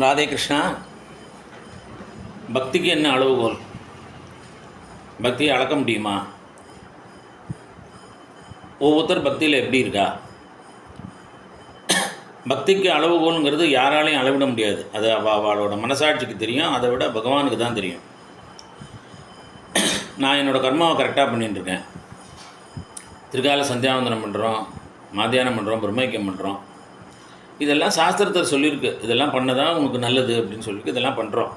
ராதே கிருஷ்ணா. பக்திக்கு என்ன அளவுகோல்? பக்தியை அளக்க முடியுமா? ஒவ்வொருத்தர் பக்தியில் எப்படி இருக்கா? பக்திக்கு அளவுகோலுங்கிறது யாராலையும் அளவிட முடியாது. அது அவளோட மனசாட்சிக்கு தெரியும். அதை விட பகவானுக்கு தான் தெரியும். நான் என்னோடய கர்மாவை கரெக்டாக பண்ணிட்டுருக்கேன். திருக்கால சந்தியாவந்தனம் பண்ணுறோம், மாத்தியானம் பண்ணுறோம், பிரம்மைக்கியம் பண்ணுறோம். இதெல்லாம் சாஸ்திரத்தில் சொல்லியிருக்கு. இதெல்லாம் பண்ணதான் உனக்கு நல்லது அப்படின்னு சொல்லியிருக்கு. இதெல்லாம் பண்ணுறோம்.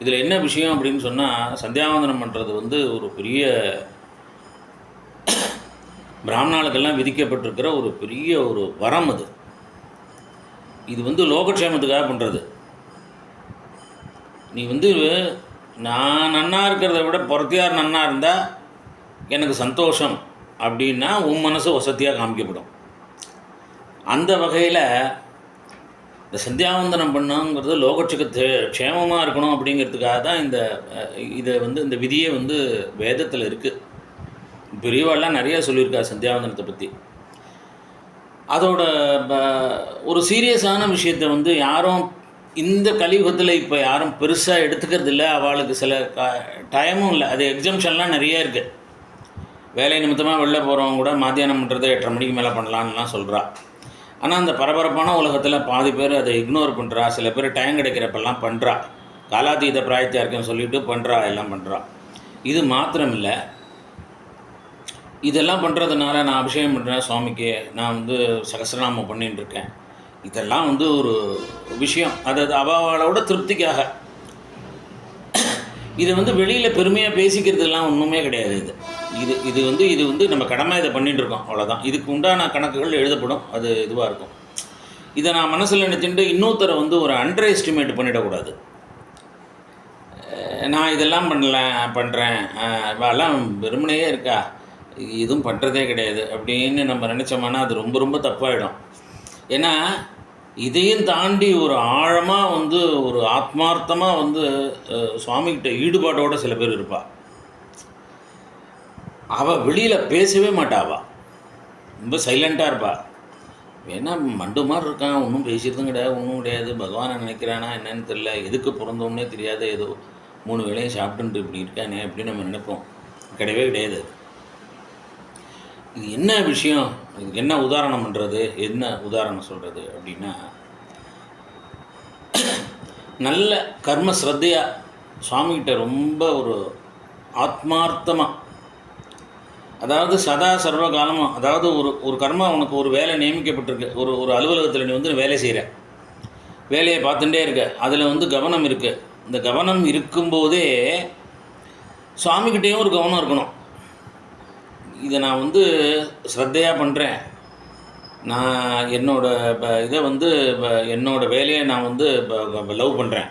இதில் என்ன விஷயம் அப்படின்னு சொன்னால், சந்தியாவந்தனம் பண்ணுறது ஒரு பெரிய பிராமணாளுக்கெல்லாம் விதிக்கப்பட்டிருக்கிற ஒரு பெரிய ஒரு வரம். இது லோகக்ஷேமத்துக்காக பண்ணுறது. நீ நான் நன்னா இருக்கிறத விட பொறத்தியார் நன்னா இருந்தால் எனக்கு சந்தோஷம் அப்படின்னா உன் மனசு வசதியாக காமிக்கப்படும். அந்த வகையில் இந்த சந்தியாவந்தனம் பண்ணுங்கிறது லோகட்சக்கு க்ஷேமமாக இருக்கணும் அப்படிங்கிறதுக்காக தான் இந்த விதியே வேதத்தில் இருக்குது. பெரியவாள்லாம் நிறையா சொல்லியிருக்கா சந்தியாவந்தனத்தை பற்றி. அதோட ஒரு சீரியஸான விஷயத்தை யாரும் இந்த கலியுகத்தில் இப்போ யாரும் பெருசாக எடுத்துக்கிறது இல்லை. அவளுக்கு சில டைமும் இல்லை. அது எக்ஸம்ஷன்லாம் நிறைய இருக்குது. வேலை நிமித்தமாக வெளில போகிறவங்க கூட மத்தியானம் பண்ணுறதை 8:30 மணிக்கு மேலே பண்ணலான்லாம் சொல்கிறா. ஆனால் அந்த பரபரப்பான உலகத்தில் பாதி பேர் அதை இக்னோர் பண்ணுறா. சில பேர் டைம் கிடைக்கிறப்பெல்லாம் பண்ணுறா. காலாதீத பிராயத்தியாக இருக்குன்னு சொல்லிவிட்டு பண்ணுறா, எல்லாம் பண்ணுறா. இது மாத்திரம் இல்லை, இதெல்லாம் பண்ணுறதுனால நான் அபிஷேகம் பண்ணுறேன் சுவாமிக்கு, நான் சகஸ்ரநாமம் பண்ணிட்டுருக்கேன். இதெல்லாம் ஒரு விஷயம். அதாவது அவளோட திருப்திக்காக. இதை வெளியில் பெருமையாக பேசிக்கிறதுலாம் ஒன்றுமே கிடையாது. இது நம்ம கடமை இதை பண்ணிட்டுருக்கோம், அவ்வளோதான். இதுக்கு உண்டான கணக்குகள் எழுதப்படும். அது இதுவாக இருக்கும். இதை நான் மனசில் நினச்சிட்டு இன்னொருத்தரை ஒரு அண்டர் எஸ்டிமேட் பண்ணிடக்கூடாது. நான் இதெல்லாம் பண்ணுறேன் எல்லாம் வெறுமனையே இருக்கா, இதுவும் பண்ணுறதே கிடையாது அப்படின்னு நம்ம நினச்சோம்னா அது ரொம்ப ரொம்ப தப்பாகிடும். ஏன்னா இதையும் தாண்டி ஒரு ஆழமாக ஒரு ஆத்மார்த்தமாக சுவாமிகிட்ட ஈடுபாட்டோடு சில பேர் இருப்பாள். அவள் வெளியில் பேசவே மாட்டாள். ரொம்ப சைலண்ட்டாக இருப்பாள். ஏன்னா மண்டு மாதிரி இருக்கான், ஒன்றும் பேசிகிறதும் கிடையாது, ஒன்றும் கிடையாது. பகவானை நினைக்கிறானா என்னன்னு தெரியல, எதுக்கு பிறந்தோன்னே தெரியாது, ஏதோ 3 வேளையும் சாப்பிட்டுட்டு இப்படி இருக்கானே அப்படின்னு நம்ம நினைப்போம். கிடையவே கிடையாது. இது என்ன விஷயம், இதுக்கு என்ன உதாரணம் பண்ணுறது, என்ன உதாரணம் சொல்கிறது அப்படின்னா, நல்ல கர்ம ஸ்ரத்தையாக சுவாமிகிட்ட ரொம்ப ஒரு ஆத்மார்த்தமாக, அதாவது சதா சர்வ காலமும், அதாவது ஒரு கர்மா உனக்கு ஒரு வேலை நியமிக்கப்பட்டிருக்கு. ஒரு அலுவலகத்தில் நீ வேலை செய்கிற, வேலையை பார்த்துட்டே இருக்க, அதில் கவனம் இருக்குது. இந்த கவனம் இருக்கும்போதே சுவாமிகிட்டேயும் ஒரு கவனம் இருக்கணும். இதை நான் ஸ்ரத்தையாக பண்ணுறேன், நான் என்னோடய வேலையை நான் லவ் பண்ணுறேன்,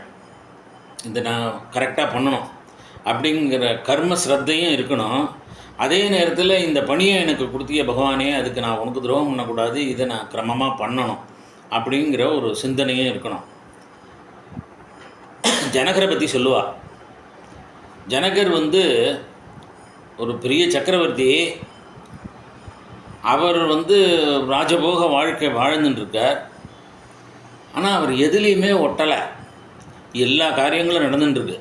இதை நான் கரெக்டாக பண்ணணும் அப்படிங்கிற கர்ம ஸ்ரத்தையும் இருக்கணும். அதே நேரத்தில் இந்த பணியை எனக்கு கொடுத்திய பகவானே, அதுக்கு நான் உனக்கு துரோகம் பண்ணக்கூடாது, இதை நான் கிரமமாக பண்ணணும் அப்படிங்கிற ஒரு சிந்தனையும் இருக்கணும். ஜனகரை பற்றி சொல்லுவாள். ஜனகர் ஒரு பெரிய சக்கரவர்த்தி. அவர் ராஜபோக வாழ்க்கை வாழ்ந்துட்டுருக்கார். ஆனால் அவர் எதுலேயுமே ஒட்டலை. எல்லா காரியங்களும் நடந்துட்டுருக்கு.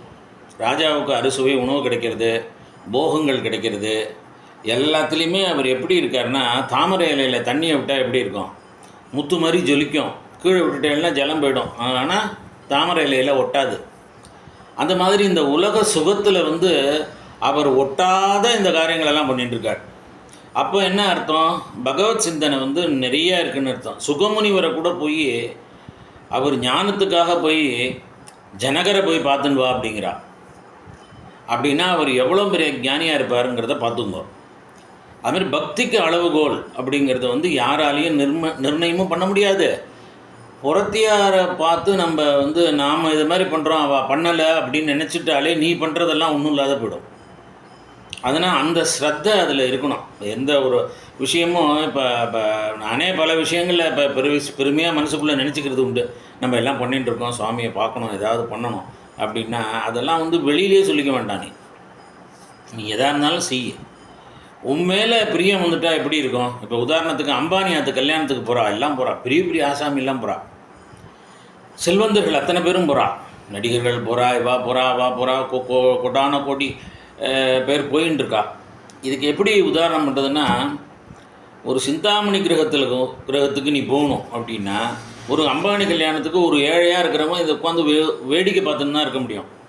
ராஜாவுக்கு அறுசுவை உணவு கிடைக்கிறது, போகங்கள் கிடைக்கிறது, எல்லாத்துலேயுமே அவர் எப்படி இருக்காருன்னா, தாமரை இலையில் தண்ணியை விட்டால் எப்படி இருக்கும், முத்து மாதிரி ஜொலிக்கும். கீழே விட்டுட்டேன்னா ஜலம் போயிடும், ஆனால் தாமரை இலையில் ஒட்டாது. அந்த மாதிரி இந்த உலக சுகத்தில் அவர் ஒட்டாத இந்த காரியங்களெல்லாம் பண்ணிட்டுருக்கார். அப்போ என்ன அர்த்தம், பகவத் சிந்தனை நிறையா இருக்குதுன்னு அர்த்தம். சுகமுனிவரை கூட போய் அவர் ஞானத்துக்காக போய் ஜனகரை போய் பார்த்துன்னு வா அப்படிங்கிறா. அப்படின்னா அவர் எவ்வளோ பெரிய ஞானியாக இருப்பாருங்கிறத பார்த்துங்க. அதுமாதிரி பக்திக்கு அளவுகோல் அப்படிங்கிறத யாராலையும் நிர்ணயமும் பண்ண முடியாது. புறத்தியாரை பார்த்து நம்ம நாம் இது மாதிரி பண்ணுறோம், அவள் பண்ணலை அப்படின்னு நினச்சிட்டாலே நீ பண்ணுறதெல்லாம் ஒன்றும் இல்லாத போயிடும். அதனால் அந்த ஸ்ரத்தை அதில் இருக்கணும். எந்த ஒரு விஷயமும் இப்போ நானே பல விஷயங்களில் இப்போ பெருமையாக மனசுக்குள்ளே நினச்சிக்கிறது உண்டு. நம்ம எல்லாம் பண்ணிகிட்டுருக்கோம், சுவாமியை பார்க்கணும், ஏதாவது பண்ணணும் அப்படின்னா அதெல்லாம் வெளியிலே சொல்லிக்க வேண்டாம். நீ எதாக இருந்தாலும் செய்ய. உண்மையில பிரியம் வந்துட்டால் எப்படி இருக்கும்? இப்போ உதாரணத்துக்கு அம்பானி அது கல்யாணத்துக்கு போகிறா, எல்லாம் போகிறா, பெரிய பெரிய ஆசாமி எல்லாம் போகிறா. செல்வந்தர்கள் அத்தனை பேரும் போகிறா, நடிகர்கள் போகிறா, இவா போகிறா, அவா போகிறா, கொடான கோடி பேர் போயின்னு இருக்கா. இதுக்கு எப்படி உதாரணம் பண்ணுறதுன்னா, ஒரு சிந்தாமணி கிரகத்துக்கு நீ போகணும் அப்படின்னா, ஒரு அம்பானி கல்யாணத்துக்கு ஒரு ஏழையாக இருக்கிறவங்க இதை உட்காந்து வேடிக்கை பார்த்துன்னு தான் இருக்க முடியும்.